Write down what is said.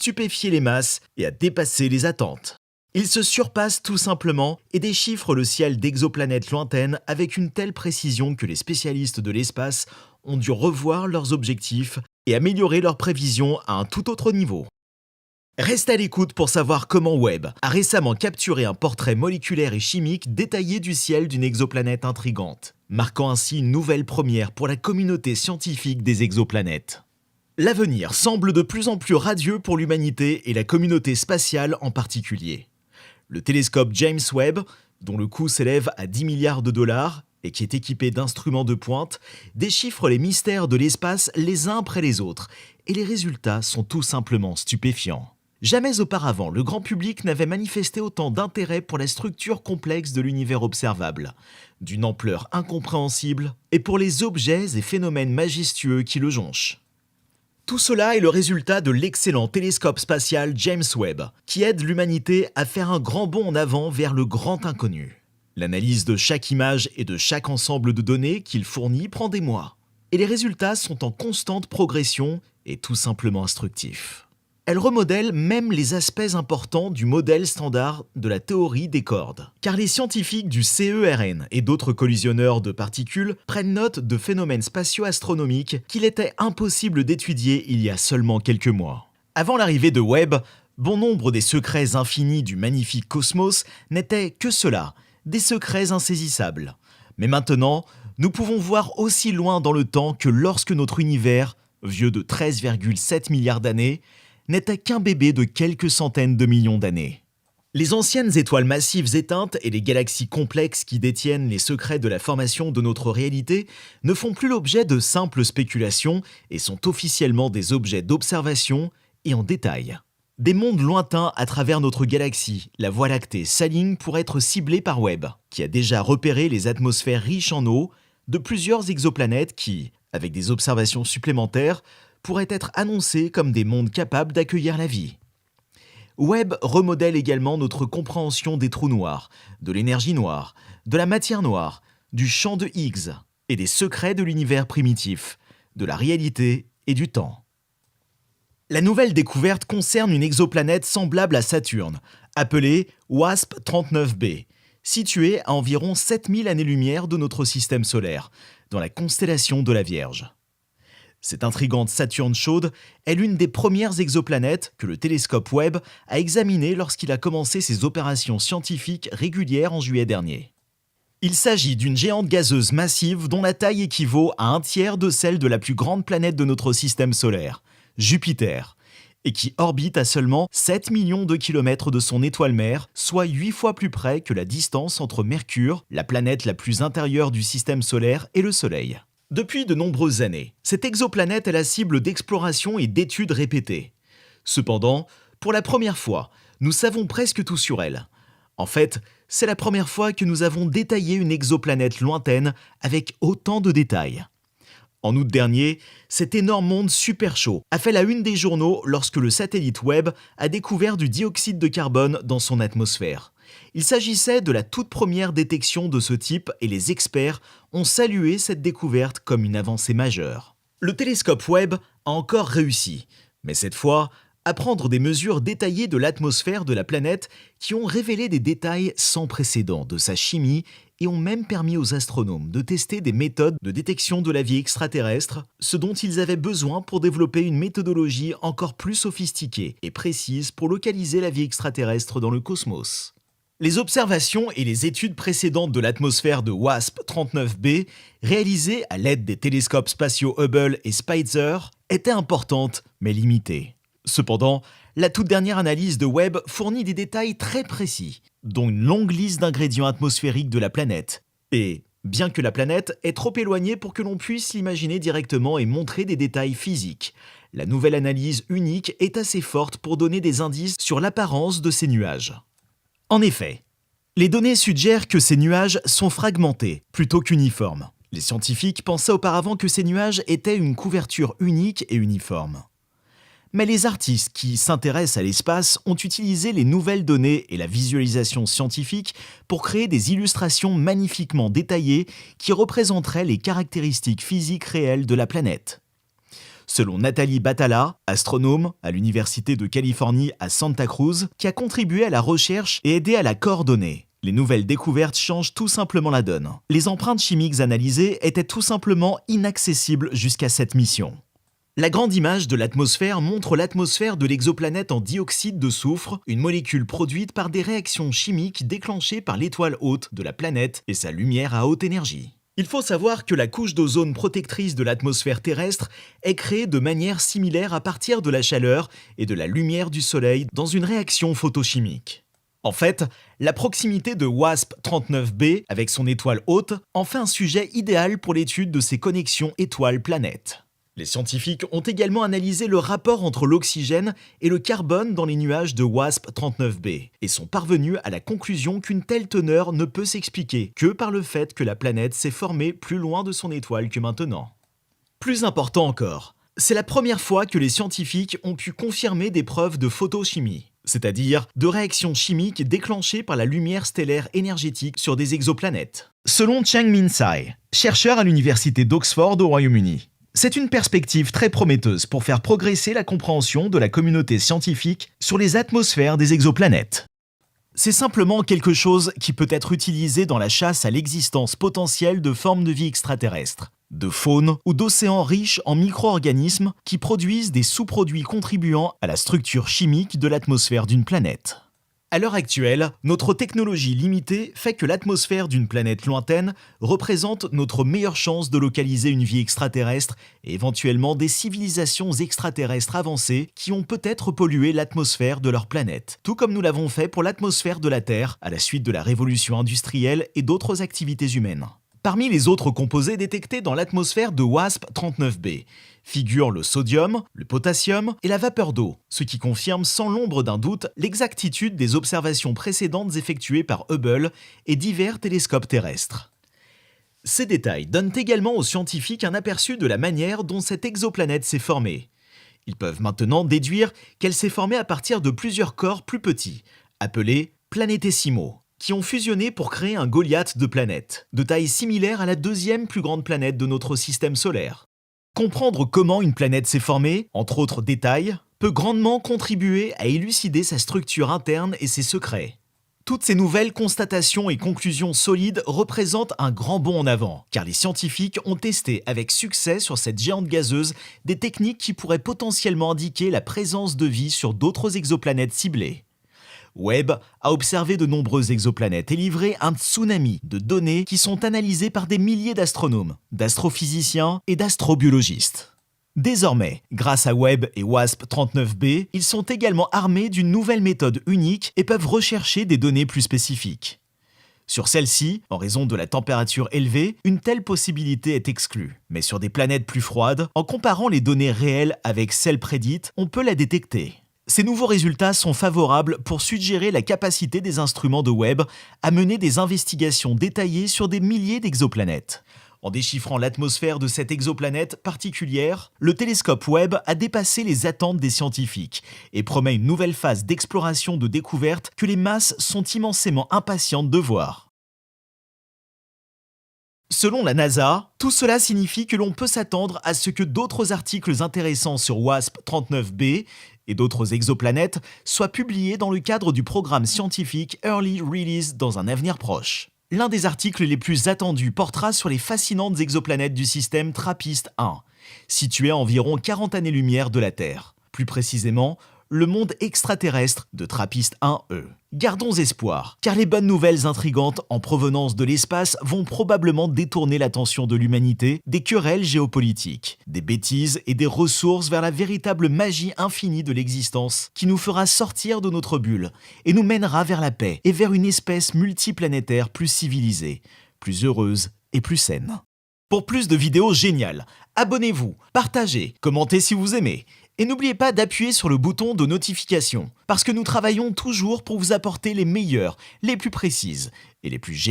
stupéfier les masses et à dépasser les attentes. Ils se surpassent tout simplement et déchiffrent le ciel d'exoplanètes lointaines avec une telle précision que les spécialistes de l'espace ont dû revoir leurs objectifs et améliorer leurs prévisions à un tout autre niveau. Reste à l'écoute pour savoir comment Webb a récemment capturé un portrait moléculaire et chimique détaillé du ciel d'une exoplanète intrigante, marquant ainsi une nouvelle première pour la communauté scientifique des exoplanètes. L'avenir semble de plus en plus radieux pour l'humanité et la communauté spatiale en particulier. Le télescope James Webb, dont le coût s'élève à 10 milliards de dollars et qui est équipé d'instruments de pointe, déchiffre les mystères de l'espace les uns après les autres, et les résultats sont tout simplement stupéfiants. Jamais auparavant, le grand public n'avait manifesté autant d'intérêt pour la structure complexe de l'univers observable, d'une ampleur incompréhensible, et pour les objets et phénomènes majestueux qui le jonchent. Tout cela est le résultat de l'excellent télescope spatial James Webb, qui aide l'humanité à faire un grand bond en avant vers le grand inconnu. L'analyse de chaque image et de chaque ensemble de données qu'il fournit prend des mois, et les résultats sont en constante progression et tout simplement instructifs. Elle remodèle même les aspects importants du modèle standard de la théorie des cordes. Car les scientifiques du CERN et d'autres collisionneurs de particules prennent note de phénomènes spatio-astronomiques qu'il était impossible d'étudier il y a seulement quelques mois. Avant l'arrivée de Webb, bon nombre des secrets infinis du magnifique cosmos n'étaient que cela, des secrets insaisissables. Mais maintenant, nous pouvons voir aussi loin dans le temps que lorsque notre univers, vieux de 13,7 milliards d'années, n'était qu'un bébé de quelques centaines de millions d'années. Les anciennes étoiles massives éteintes et les galaxies complexes qui détiennent les secrets de la formation de notre réalité ne font plus l'objet de simples spéculations et sont officiellement des objets d'observation et en détail. Des mondes lointains à travers notre galaxie, la Voie lactée, s'alignent pour être ciblés par Webb, qui a déjà repéré les atmosphères riches en eau de plusieurs exoplanètes qui, avec des observations supplémentaires, pourraient être annoncés comme des mondes capables d'accueillir la vie. Webb remodèle également notre compréhension des trous noirs, de l'énergie noire, de la matière noire, du champ de Higgs et des secrets de l'univers primitif, de la réalité et du temps. La nouvelle découverte concerne une exoplanète semblable à Saturne, appelée WASP-39b, située à environ 7000 années-lumière de notre système solaire, dans la constellation de la Vierge. Cette intrigante Saturne chaude est l'une des premières exoplanètes que le télescope Webb a examinées lorsqu'il a commencé ses opérations scientifiques régulières en juillet dernier. Il s'agit d'une géante gazeuse massive dont la taille équivaut à un tiers de celle de la plus grande planète de notre système solaire, Jupiter, et qui orbite à seulement 7 millions de kilomètres de son étoile mère, soit 8 fois plus près que la distance entre Mercure, la planète la plus intérieure du système solaire, et le Soleil. Depuis de nombreuses années, cette exoplanète est la cible d'explorations et d'études répétées. Cependant, pour la première fois, nous savons presque tout sur elle. En fait, c'est la première fois que nous avons détaillé une exoplanète lointaine avec autant de détails. En août dernier, cet énorme monde super chaud a fait la une des journaux lorsque le satellite Webb a découvert du dioxyde de carbone dans son atmosphère. Il s'agissait de la toute première détection de ce type et les experts ont salué cette découverte comme une avancée majeure. Le télescope Webb a encore réussi, mais cette fois, à prendre des mesures détaillées de l'atmosphère de la planète qui ont révélé des détails sans précédent de sa chimie et ont même permis aux astronomes de tester des méthodes de détection de la vie extraterrestre, ce dont ils avaient besoin pour développer une méthodologie encore plus sophistiquée et précise pour localiser la vie extraterrestre dans le cosmos. Les observations et les études précédentes de l'atmosphère de WASP-39b, réalisées à l'aide des télescopes spatiaux Hubble et Spitzer, étaient importantes mais limitées. Cependant, la toute dernière analyse de Webb fournit des détails très précis, dont une longue liste d'ingrédients atmosphériques de la planète. Et, bien que la planète est trop éloignée pour que l'on puisse l'imaginer directement et montrer des détails physiques, la nouvelle analyse unique est assez forte pour donner des indices sur l'apparence de ces nuages. En effet, les données suggèrent que ces nuages sont fragmentés plutôt qu'uniformes. Les scientifiques pensaient auparavant que ces nuages étaient une couverture unique et uniforme. Mais les artistes qui s'intéressent à l'espace ont utilisé les nouvelles données et la visualisation scientifique pour créer des illustrations magnifiquement détaillées qui représenteraient les caractéristiques physiques réelles de la planète. selon Nathalie Batala, astronome à l'Université de Californie à Santa Cruz, qui a contribué à la recherche et aidé à la coordonner. Les nouvelles découvertes changent tout simplement la donne. Les empreintes chimiques analysées étaient tout simplement inaccessibles jusqu'à cette mission. La grande image de l'atmosphère montre l'atmosphère de l'exoplanète en dioxyde de soufre, une molécule produite par des réactions chimiques déclenchées par l'étoile hôte de la planète et sa lumière à haute énergie. Il faut savoir que la couche d'ozone protectrice de l'atmosphère terrestre est créée de manière similaire à partir de la chaleur et de la lumière du Soleil dans une réaction photochimique. En fait, la proximité de WASP-39b avec son étoile hôte en fait un sujet idéal pour l'étude de ces connexions étoiles-planètes. Les scientifiques ont également analysé le rapport entre l'oxygène et le carbone dans les nuages de WASP-39b et sont parvenus à la conclusion qu'une telle teneur ne peut s'expliquer que par le fait que la planète s'est formée plus loin de son étoile que maintenant. Plus important encore, c'est la première fois que les scientifiques ont pu confirmer des preuves de photochimie, c'est-à-dire de réactions chimiques déclenchées par la lumière stellaire énergétique sur des exoplanètes. Selon Chang-Min Tsai, chercheur à l'université d'Oxford au Royaume-Uni, c'est une perspective très prometteuse pour faire progresser la compréhension de la communauté scientifique sur les atmosphères des exoplanètes. C'est simplement quelque chose qui peut être utilisé dans la chasse à l'existence potentielle de formes de vie extraterrestres, de faune ou d'océans riches en micro-organismes qui produisent des sous-produits contribuant à la structure chimique de l'atmosphère d'une planète. À l'heure actuelle, notre technologie limitée fait que l'atmosphère d'une planète lointaine représente notre meilleure chance de localiser une vie extraterrestre et éventuellement des civilisations extraterrestres avancées qui ont peut-être pollué l'atmosphère de leur planète, tout comme nous l'avons fait pour l'atmosphère de la Terre à la suite de la révolution industrielle et d'autres activités humaines. Parmi les autres composés détectés dans l'atmosphère de WASP-39b figurent le sodium, le potassium et la vapeur d'eau, ce qui confirme sans l'ombre d'un doute l'exactitude des observations précédentes effectuées par Hubble et divers télescopes terrestres. Ces détails donnent également aux scientifiques un aperçu de la manière dont cette exoplanète s'est formée. Ils peuvent maintenant déduire qu'elle s'est formée à partir de plusieurs corps plus petits, appelés planétésimaux, qui ont fusionné pour créer un Goliath de planètes, de taille similaire à la deuxième plus grande planète de notre système solaire. Comprendre comment une planète s'est formée, entre autres détails, peut grandement contribuer à élucider sa structure interne et ses secrets. Toutes ces nouvelles constatations et conclusions solides représentent un grand bond en avant, car les scientifiques ont testé avec succès sur cette géante gazeuse des techniques qui pourraient potentiellement indiquer la présence de vie sur d'autres exoplanètes ciblées. Webb a observé de nombreuses exoplanètes et livré un tsunami de données qui sont analysées par des milliers d'astronomes, d'astrophysiciens et d'astrobiologistes. Désormais, grâce à Webb et WASP-39b, ils sont également armés d'une nouvelle méthode unique et peuvent rechercher des données plus spécifiques. Sur celle-ci, en raison de la température élevée, une telle possibilité est exclue. Mais sur des planètes plus froides, en comparant les données réelles avec celles prédites, on peut la détecter. Ces nouveaux résultats sont favorables pour suggérer la capacité des instruments de Webb à mener des investigations détaillées sur des milliers d'exoplanètes. En déchiffrant l'atmosphère de cette exoplanète particulière, le télescope Webb a dépassé les attentes des scientifiques et promet une nouvelle phase d'exploration de découverte que les masses sont immensément impatientes de voir. Selon la NASA, tout cela signifie que l'on peut s'attendre à ce que d'autres articles intéressants sur WASP-39b et d'autres exoplanètes soient publiés dans le cadre du programme scientifique Early Release dans un avenir proche. L'un des articles les plus attendus portera sur les fascinantes exoplanètes du système TRAPPIST-1, situé à environ 40 années-lumière de la Terre. Plus précisément, le monde extraterrestre de TRAPPIST-1e. Gardons espoir, car les bonnes nouvelles intrigantes en provenance de l'espace vont probablement détourner l'attention de l'humanité des querelles géopolitiques, des bêtises et des ressources vers la véritable magie infinie de l'existence qui nous fera sortir de notre bulle et nous mènera vers la paix et vers une espèce multiplanétaire plus civilisée, plus heureuse et plus saine. Pour plus de vidéos géniales, abonnez-vous, partagez, commentez si vous aimez. Et n'oubliez pas d'appuyer sur le bouton de notification, parce que nous travaillons toujours pour vous apporter les meilleures, les plus précises et les plus géniales